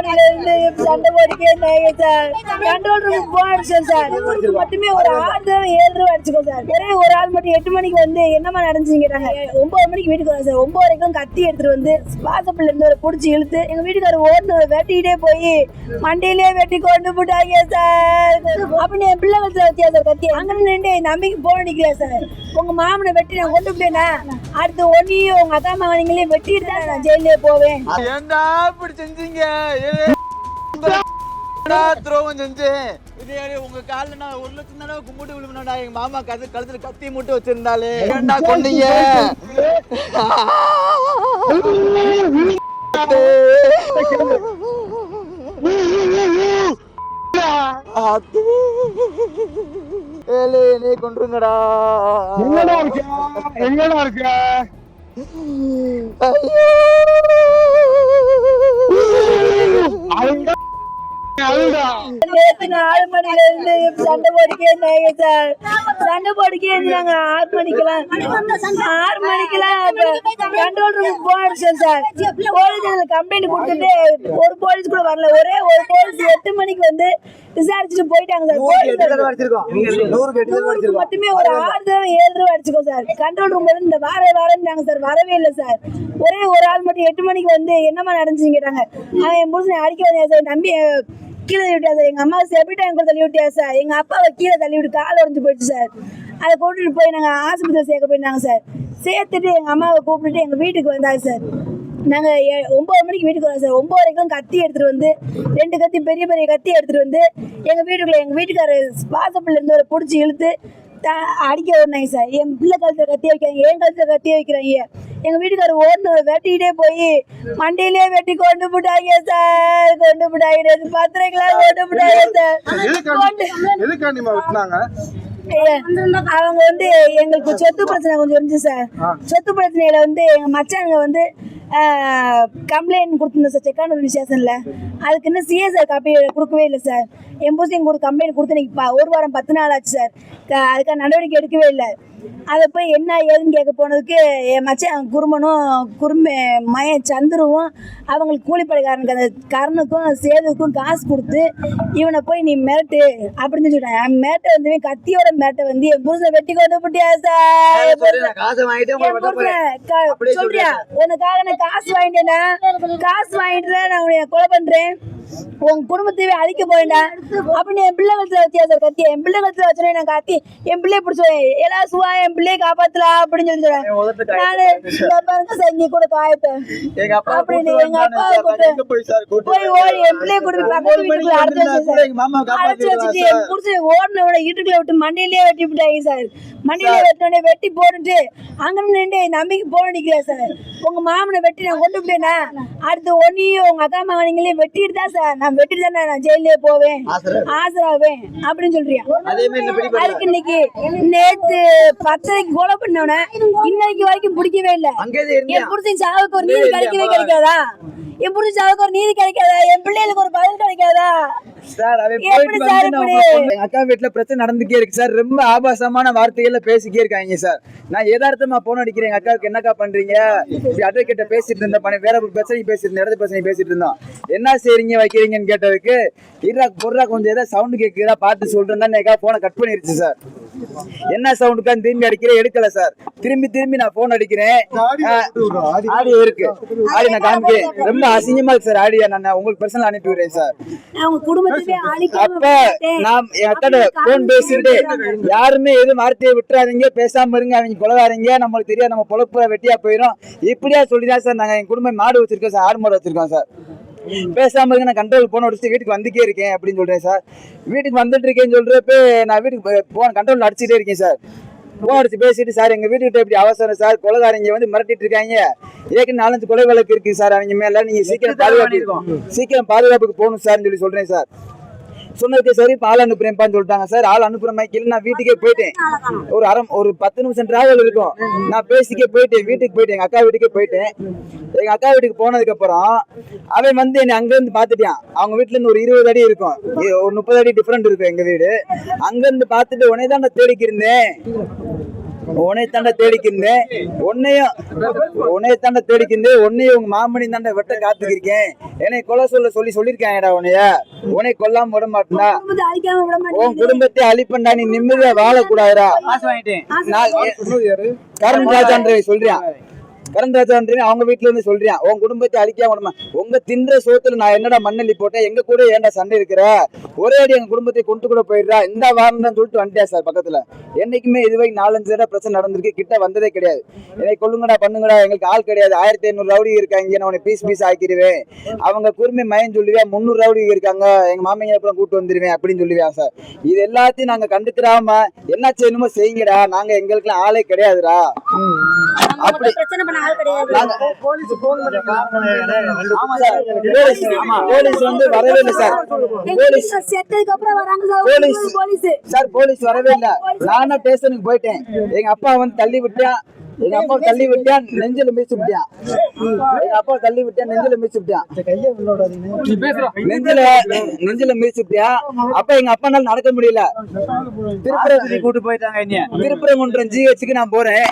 மணில இருந்து சண்டை போட்டுட்டே இருந்தாங்க சார். கண்ட்ரோல் ரூம் போனடிச்சோம் சார். மட்டுமே ஒரு 6 தடவை 7 தடவை அடிச்சுக்கோ சார். ஒரே ஒரு ஆள் மட்டும் 8 மணிக்கு வந்து என்னமா நடந்துச்சுன்னு கேட்டாங்க. 9 மணிக்கு வீட்டுக்கு வர சார். 9 வரைக்கும் கத்தி எடுத்துட்டு வந்து வாசப்பள்ளில இருந்து ஒரு புடிச்சு இழுத்து எங்க வீட்டுக்காரர் ஓட்டு வெட்டிக்கிட்டே போய் மண்டையிலே வெட்டி கொண்டு போட்டாங்க சார். அப்படின்னு என் பிள்ளை வச்சு வச்சியா சார் கத்தி. அங்க நின்று என் நம்பிக்கை போன் அடிக்கல சார். உங்க மாமனை வெட்டி நான் கொண்டு போட்டேனா அடுத்து ஒன்னையும் உங்க அக்கா மகனையும் வெட்டிட்டு தான் நான் ஜெயிலே போவேன். ஏன்டா இப்படி செஞ்சீங்க? துரோகம் செஞ்சேன். உங்க கால நான் 1 லட்சம் தடவை கும்பிட்டு விழுந்தா எங்க மாமா கழுத்துல கத்தி மூட்டு வச்சிருந்தாலே ஏன்டா கொண்டீங்க? நீ கொண்டுங்கடா. எங்கடா இருக்க? நேத்து 4 மணில இருந்து சண்டை போட்டுட்டே இருந்தாங்க சார். சண்டை போட்டுட்டே இருந்தாங்க. 6 மணிக்கெல்லாம் கண்ட்ரோல் ரூம் போனடிச்சோம் சார். போலீஸ் கம்ப்ளைண்ட் கொடுத்துட்டு ஒரு போலீஸ் கூட வரல. ஒரே ஒரு போலீஸ் 8 மணிக்கு வந்து விசாரிச்சுட்டு போயிட்டாங்க சார். மட்டுமே ஒரு 6 தடவை 7 தடவை அடிச்சுக்கோ சார். கண்ட்ரோல் ரூம்ல இருந்து இந்த வாரேன்னாங்க சார். வரவே இல்லை சார். ஒரே ஒரு ஆள் மட்டும் 8 மணிக்கு வந்து என்னமா நடந்துச்சுன்னு கேட்டாங்க. அவன் என் புருஷனை அடிக்க வந்தேன் சார். நம்பி கீழே தள்ளி விட்டா சார். எங்க அம்மா செப்பிட்டாங்க கூட தள்ளி விட்டியா சார். எங்க அப்பாவை கீழே தள்ளி விட்டு கால் உடஞ்சு போயிடுச்சு சார். அதை கூட்டிட்டு போய் நாங்க ஆஸ்பத்திரி சேர்க்க போயிருந்தாங்க சார். சேர்த்துட்டு எங்க அம்மாவை கூப்பிட்டுட்டு எங்க வீட்டுக்கு வந்தாங்க சார். நாங்க 9 மணிக்கு வீட்டுக்கு வரோம் சார். 9 வரைக்கும் கத்தி எடுத்துட்டு வந்து 2 கத்தி பெரிய பெரிய கத்தி எடுத்துட்டு வந்து எங்க வீட்டுக்காரர் வாசப்பள்ளில இருந்து ஒரு புடிச்சு இழுத்து அடிக்க ஓடினாங்க சார். என் பிள்ளை கழுத்துல கத்தி வைக்கிறாங்க, என் கழுத்துல கத்தி வைக்கிறாங்க. எங்க வீட்டுக்காரர் ஓடுன வெட்டிக்கிட்டே போய் மண்டையிலே வெட்டி கொண்டு போட்டாங்க சார். கொண்டு போட்டாங்க பத்திரிக்கைகளா கொண்டு போட்டாங்க சார். அவங்க வந்து எங்களுக்கு சொத்து பிரச்சனை கொஞ்சம் இருந்துச்சு சார். சொத்து பிரச்சனையில வந்து எங்க மச்சானுங்க வந்து கம்ப்ளைண்ட் கொடுத்துருந்தோம் சார் செக்கானூர் ஸ்டேஷன்ல. அதுக்கு இன்னும் சிஎஸ்ஆர் காப்பி கொடுக்கவே இல்லை சார். என் பூசையும் கூட கம்ப்ளைண்ட் கொடுத்து இன்னைக்கு 1 வாரம் 10 நாள் ஆச்சு சார். அதுக்கான நடவடிக்கை எடுக்கவே இல்லை. அதை போய் என்ன ஏதுன்னு கேட்க போனதுக்கு என் மச்சான் குருமே மயன் சந்துருவும் அவங்களுக்கு கூலிப்படைக்காரனுக்கு அந்த கரனுக்கும் சேதுக்கும் காசு கொடுத்து இவனை போய் நீ மிரட்டு அப்படின்னு சொல்லிட்டாங்க. மிரட்டை வந்து கத்தியோட மிரட்டை வந்து என் புருஷனை வெட்டி கொண்டு போட்டியா சார். சொல்றியா உனக்காக நான் காசு வாங்கிட்டேன்னா காசு வாங்கிட்டு நான் உன்னை கொலை பண்றேன், உன் குடும்பத்தையே அழிக்க போயிட்டா அப்படின்னு என் பிள்ளை கழுத்துல வச்சியா சார் கத்தி. என் பிள்ளை கழுத்துல வச்சோன்னே நான் கத்தி என் பிள்ளைய பிடிச்சேன். எல்லா சுவா என் பிள்ளைய காப்பாத்தலாம் அப்படின்னு சொல்லி சொல்றேன். நானு பாருங்க சார் நீ கூட காயப்பேன் அப்படின்னு எங்க அப்பாவை போய் ஓடி என் பிள்ளைய கூட பக்கத்து வீட்டுக்குள்ள அடைச்சு வச்சுட்டு என் புடிச்சு ஓடினோட வீட்டுக்குள்ள விட்டு மண்டையிலேயே வெட்டி விட்டாங்க சார். மண்டையிலே வெட்டினோடனே வெட்டி போட்டுட்டு அங்க நின்று நம்பிக்கை போன் அடிக்கிறேன் சார். உங்க மாமனை வெட்டி நான் கொண்டு போட்டேனா அடுத்து ஒன்னையும் உங்க அக்கா மகனையும் வெட்டிட்டு தான் சார் நான் வெட்டிட்டு தானே நான் ஜெயிலே போவேன் ஆசராவேன் அப்படின்னு சொல்றியா. அதுக்கு இன்னைக்கு நேத்து 10:30 கொலை பண்ணவன இன்னைக்கு வரைக்கும் பிடிக்கவே இல்லை. என் புருஷன் சாவுக்கு ஒரு நீதி கிடைக்கவே கிடைக்காதா? என் புருஷன் சாவுக்கு ஒரு நீதி கிடைக்காதா? என் பிள்ளைகளுக்கு ஒரு பதில் கிடைக்காதா? அக்கா வீட்டுல பிரச்சனை நடந்துக்கே இருக்கு சார். ரொம்ப ஆபாசமான வார்த்தைகள்ல பேசிக்கே இருக்காங்க சார். நான் யதார்த்தமா போன் அடிக்கிறேன். அக்காவுக்கு என்னக்கா பண்றீங்க? அட்வொகேட்ட பேசிட்டு இருந்தேன். வேற ஒரு பிரச்சனை பேசிட்டு இருந்தேன். இடது பிரச்சனை பேசிட்டு இருந்தோம். என்ன செய்றீங்க வைக்கிறீங்கன்னு கேட்டதுக்கு பொருளா கொஞ்சம் ஏதாவது சவுண்ட் கேட்குதா பார்த்து சொல்றேன். போனை கட் பண்ணிருச்சு சார். என்ன சவுண்டுக்கான்னு திரும்பி அடிக்கிறேன், எடுக்கல சார். திரும்பி நான் போன் அடிக்கிறேன். ஆடியோ இருக்கு, ஆடியோ நான் காமிக்கிறேன். ரொம்ப அசிங்கமா இருக்கு சார். ஆடியோ நான் உங்களுக்கு பர்சனல் அனுப்பி விடுறேன் சார். அப்ப நான் என் அக்காட்ட போன் பேசிட்டு யாருமே எதுவும் வார்த்தையை விட்டுறாதீங்க, பேசாம இருங்க, அவங்க கொலகாரீங்க, நம்மளுக்கு தெரியாது, நம்ம பொழப்பு வெட்டியா போயிடும் இப்படியா சொல்லிதான் சார். நாங்க எங்க குடும்பம் மாடு வச்சிருக்கோம் சார், 6 மாடு வச்சிருக்கோம் சார். பேசாம இருக்கு, நான் கண்ட்ரோல் போன அடிச்சு வீட்டுக்கு வந்துட்டே இருக்கேன் அப்படின்னு சொல்றேன் சார். வீட்டுக்கு வந்துட்டு இருக்கேன்னு சொல்றப்ப நான் வீட்டுக்கு போன கண்ட்ரோல் அடிச்சுட்டே இருக்கேன் சார். போன் அடிச்சு பேசிட்டு சார் எங்க வீட்டுக்கிட்ட இப்படி அவசரம் சார், கொலைகாரங்க வந்து மிரட்டிட்டு இருக்காங்க, ஏற்கனவே 4-5 கொலை வழக்கு இருக்கு சார் அவங்க மேல, நீங்க சீக்கிரம் பாதுகாப்புக்கு போகணும் சார்னு சொல்லி சொல்றேன் சார். சொன்னதுக்கு சரி ஆள் அனுப்புறேன்ப்பான்னு சொல்லிட்டாங்க சார். ஆள் அனுப்புற மாதிரி நான் வீட்டுக்கே போயிட்டேன். ஒரு 10 நிமிஷம் டிராவல் இருக்கும். நான் பேசிக்கே போயிட்டேன், வீட்டுக்கு போயிட்டேன், எங்க அக்கா வீட்டுக்கே போயிட்டேன். எங்க அக்கா வீட்டுக்கு போனதுக்கு அப்புறம் அவன் வந்து என்னை அங்க இருந்து பாத்துட்டான். அவங்க வீட்டுல இருந்து ஒரு 20 அடி இருக்கும், ஒரு 30 அடி டிஃபரெண்ட் இருக்கும் எங்க வீடு. அங்க இருந்து பாத்துட்டு உடனே தான் நான் தேடிக்கி இருந்தேன். உன்னை தாண்ட தேடிக்கின்றேன் உன்னையும் உங்க மாமணி தாண்ட வெட்ட காத்துக்கிருக்கேன். என்னை கொலை சொல்லியிருக்காங்கடா. உன்னை கொல்லாம விட மாட்டேன்டா. குடும்பத்தை அழிக்காம விட மாட்டேன். உன் குடும்பத்தை அழிப்பண்டா. நீ நிம்மதியா வாழக்கூடாதுடா. கரண் ராஜான்ற சொல்றியான். அவங்க வீட்டுல இருந்து சொல்றியான் உன் குடும்பத்தை அழிக்காம விடமா. உங்க தின்ற சோத்துல நான் என்னடா மண்ணள்ளி போட்டேன். எங்க கூட ஏன்டா சண்டை இருக்கிற? ஒரே அடி எங்க குடும்பத்தை கொண்டு கூட போயிடுறா. இந்த வாரம் தான் சொல்லிட்டு வந்துட்டியா சார் பக்கத்துல. என்னைக்குமே இதுவரை 4-5 தடவை பிரச்சனை நடந்திருக்கு. கிட்ட வந்ததே கிடையாது. என்னை கொள்ளுங்கடா பண்ணுங்கடா, எங்களுக்கு ஆள் கிடையாது. 1500 ரவுடி இருக்காங்க. நான் உன்னை பீஸ் ஆக்கிடுவேன். அவங்க குறுமை மயம் சொல்லுவேன். 300 ரவுடி இருக்காங்க. எங்க மாமியை அப்புறம் கூட்டு வந்துருவேன் அப்படின்னு சொல்லுவேன் சார். இது எல்லாத்தையும் நாங்க கண்டுக்கிறாம என்ன செய்யணுமோ செய்யுங்கடா. நாங்க எங்களுக்குலாம் ஆளே கிடையாதுடா. அப்படி பிரச்சனை பண்ண ஆள் கிடையாது. போலீஸ் வந்து வரவே இல்லை சார். போலீஸ் செத்ததுக்கு அப்புறம் வராங்க சார். போலீஸ் வரவே இல்லை. நானா ஸ்டேஷனுக்கு போயிட்டேன். எங்க அப்பா வந்து தள்ளி விட்டான். நெஞ்சில மீச்சு விட்டான். அப்ப எங்க அப்பானால நடக்க முடியல. கூட்டு போயிட்டாங்க. திருப்பரங்குன்றம் ஜிஹெச்சுக்கு நான் போறேன்.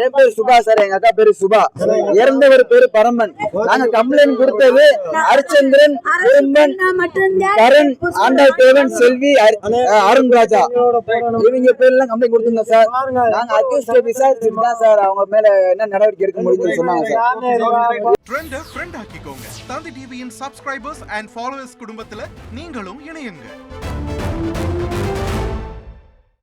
என் பேரு சுபா சார். எங்க அக்கா பேரு சுபா. இறந்தவர் பேரு பரமன். நாங்க கம்ப்ளைண்ட் கொடுத்தது ஹரிச்சந்திரன், கரண், ஆண்டாள் தேவன், செல்வி, அருண் ராஜா இவங்க பேர்லாம் கம்ப்ளைண்ட் கொடுத்துங்க சார். நாங்க அக்யூஸ்ட் விசாரிச்சுட்டு தான் சார் அவங்க மேல என்ன நடவடிக்கை எடுக்க முடியும்னு சொன்னாங்க சார். ஃப்ரெண்ட் ஆக்கிக்கோங்க. தந்தி டிவியின் சப்ஸ்கிரைபர்ஸ் அண்ட் ஃபாலோவர்ஸ் குடும்பத்துல நீங்களும் இணையுங்க.